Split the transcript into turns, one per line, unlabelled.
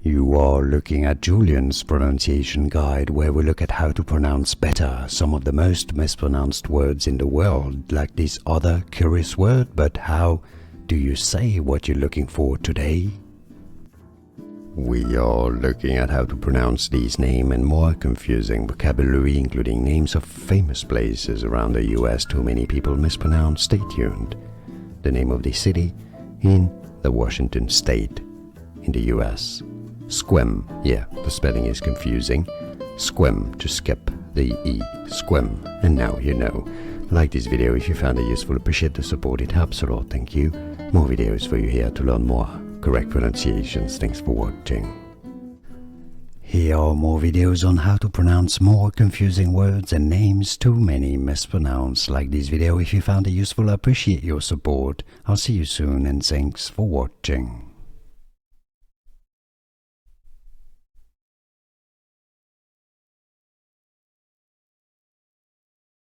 You are looking at Julian's pronunciation guide, where we look at how to pronounce better some of the most mispronounced words in the world, like this other curious word. But how do you say what you're looking for today? We are looking at how to pronounce these names and more confusing vocabulary, including names of famous places around the US too many people mispronounce. Stay tuned. The name of the city in the Washington state in the US. Sequim, yeah, the spelling is confusing. Sequim, to skip the E, Sequim. And now you know. Like this video if you found it useful, appreciate the support, it helps a lot, thank you. More videos for you here to learn more correct pronunciations. Thanks for watching. Here are more videos on how to pronounce more confusing words and names too many mispronounced. Like this video if you found it useful, I appreciate your support. I'll see you soon and thanks for watching.